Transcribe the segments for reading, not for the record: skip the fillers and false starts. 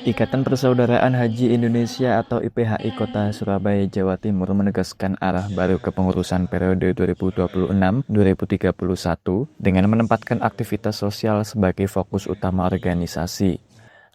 Ikatan Persaudaraan Haji Indonesia atau IPHI Kota Surabaya, Jawa Timur menegaskan arah baru kepengurusan periode 2026-2031 dengan menempatkan aktivitas sosial sebagai fokus utama organisasi.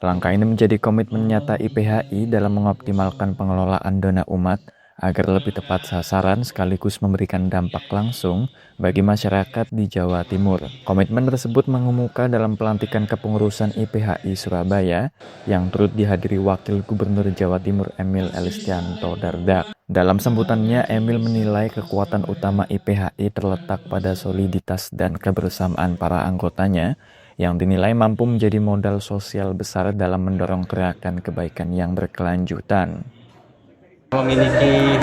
Langkah ini menjadi komitmen nyata IPHI dalam mengoptimalkan pengelolaan dana umat agar lebih tepat sasaran sekaligus memberikan dampak langsung bagi masyarakat di Jawa Timur. Komitmen tersebut mengemuka dalam pelantikan kepengurusan IPHI Surabaya yang turut dihadiri Wakil Gubernur Jawa Timur Emil Elistianto Dardak. Dalam sambutannya, Emil menilai kekuatan utama IPHI terletak pada soliditas dan kebersamaan para anggotanya yang dinilai mampu menjadi modal sosial besar dalam mendorong gerakan kebaikan yang berkelanjutan. Memiliki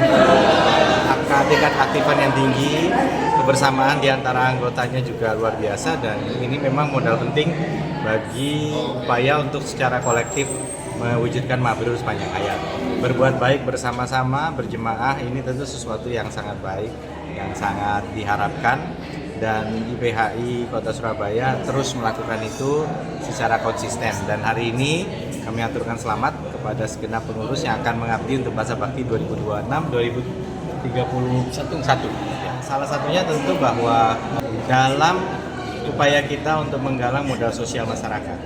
tingkat aktifan yang tinggi, kebersamaan di antara anggotanya juga luar biasa, dan ini memang modal penting bagi upaya untuk secara kolektif mewujudkan mabrur sepanjang hayat. Berbuat baik bersama-sama, berjemaah, ini tentu sesuatu yang sangat baik, yang sangat diharapkan, dan IPHI Kota Surabaya terus melakukan itu secara konsisten. Dan hari ini kami aturkan selamat kepada segenap pengurus yang akan mengabdi untuk masa bakti 2026-2031. Salah satunya tentu bahwa dalam upaya kita untuk menggalang modal sosial masyarakat,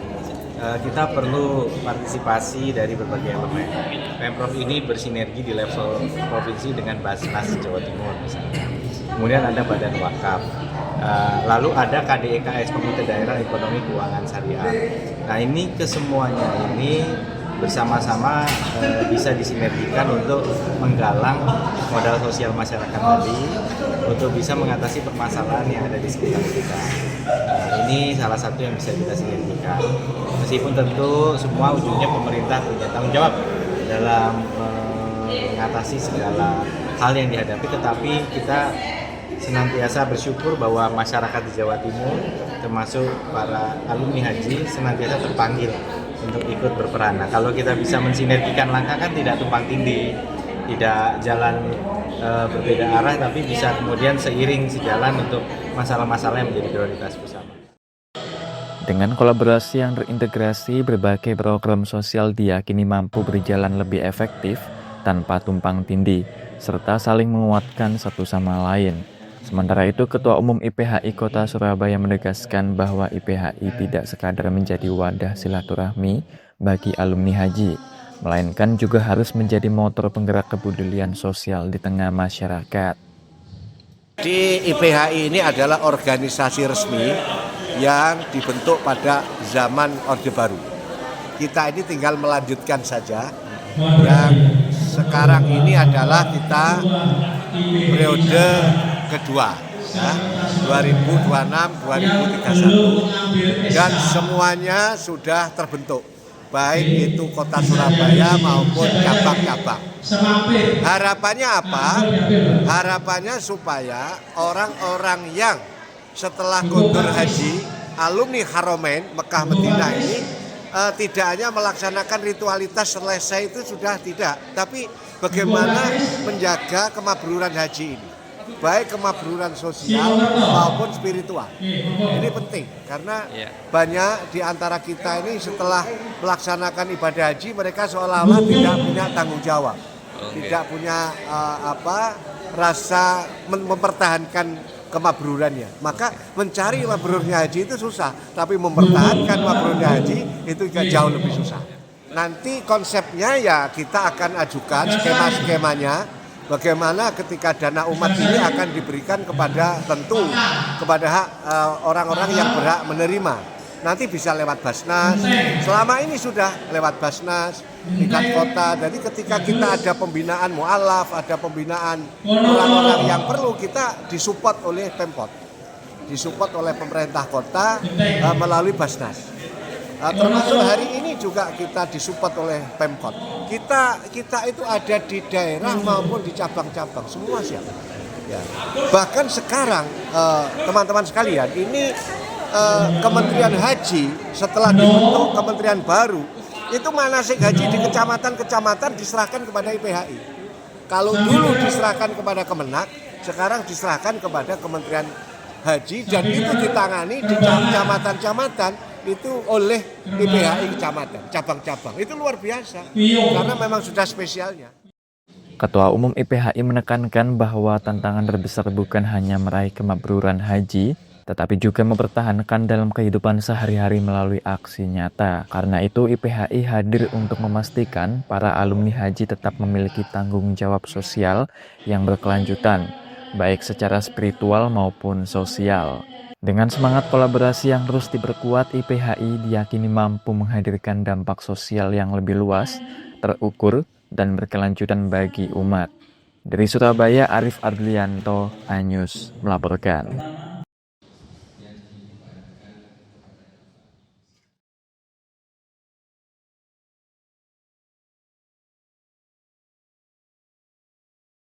kita perlu partisipasi dari berbagai elemen. Pemprov ini bersinergi di level provinsi dengan Basnas Jawa Timur misalnya. Kemudian ada Badan Wakaf. Lalu ada KDEKS, Komite Daerah Ekonomi Keuangan Syariah. Nah, ini kesemuanya ini bersama-sama bisa disinergikan untuk menggalang modal sosial masyarakat tadi untuk bisa mengatasi permasalahan yang ada di sekitar kita. Ini salah satu yang bisa kita sinergikan. Meskipun tentu semua ujungnya pemerintah punya tanggung jawab dalam mengatasi segala hal yang dihadapi, tetapi kita senantiasa bersyukur bahwa masyarakat di Jawa Timur, termasuk para alumni haji, senantiasa terpanggil untuk ikut berperan. Nah, kalau kita bisa mensinergikan langkah, kan tidak tumpang tindih, tidak jalan berbeda arah, tapi bisa kemudian seiring sejalan untuk masalah-masalah yang menjadi prioritas bersama. Dengan kolaborasi yang terintegrasi, berbagai program sosial diyakini mampu berjalan lebih efektif tanpa tumpang tindih, serta saling menguatkan satu sama lain. Sementara itu, Ketua Umum IPHI Kota Surabaya menegaskan bahwa IPHI tidak sekadar menjadi wadah silaturahmi bagi alumni haji, melainkan juga harus menjadi motor penggerak kepedulian sosial di tengah masyarakat. Di IPHI ini adalah organisasi resmi yang dibentuk pada zaman Orde Baru. Kita ini tinggal melanjutkan saja. Yang sekarang ini adalah kita periode kedua, ya, 2026-2031, dan semuanya sudah terbentuk, baik itu Kota Surabaya maupun cabang-cabang. Harapannya apa? Harapannya supaya orang-orang yang setelah kundur haji, alumni Haromain Mekah Madinah ini tidak hanya melaksanakan ritualitas selesai itu sudah tidak, tapi bagaimana menjaga kemabruran haji ini, baik kemabruran sosial maupun spiritual. Ini penting karena banyak di antara kita ini setelah melaksanakan ibadah haji, mereka seolah-olah tidak punya tanggung jawab, tidak punya rasa mempertahankan kemabrurannya. Maka mencari mabrurnya haji itu susah, tapi mempertahankan mabrurnya haji itu juga jauh lebih susah. Nanti konsepnya ya kita akan ajukan skema-skemanya, bagaimana ketika dana umat ini akan diberikan kepada orang-orang yang berhak menerima. Nanti bisa lewat Basnas, selama ini sudah lewat Basnas, tingkat kota. Jadi ketika kita ada pembinaan mu'alaf, ada pembinaan orang-orang yang perlu, kita disupport oleh Pemkot, disupport oleh pemerintah kota melalui Basnas. Termasuk hari ini juga kita disupport oleh Pemkot. Kita itu ada di daerah maupun di cabang-cabang, semua siap. Ya. Bahkan sekarang teman-teman sekalian, ini Kementerian Haji setelah dibentuk kementerian baru, itu manasik haji di kecamatan-kecamatan diserahkan kepada IPHI. Kalau dulu diserahkan kepada Kemenak, sekarang diserahkan kepada Kementerian Haji, dan itu ditangani di kecamatan-kecamatan itu oleh IPHI kecamatan, cabang-cabang. Itu luar biasa, karena memang sudah spesialnya. Ketua Umum IPHI menekankan bahwa tantangan terbesar bukan hanya meraih kemakburan haji, tetapi juga mempertahankan dalam kehidupan sehari-hari melalui aksi nyata. Karena itu IPHI hadir untuk memastikan para alumni haji tetap memiliki tanggung jawab sosial yang berkelanjutan, baik secara spiritual maupun sosial. Dengan semangat kolaborasi yang terus diperkuat, IPHI diyakini mampu menghadirkan dampak sosial yang lebih luas, terukur, dan berkelanjutan bagi umat. Dari Surabaya, Arif Adlianto, Anyus melaporkan.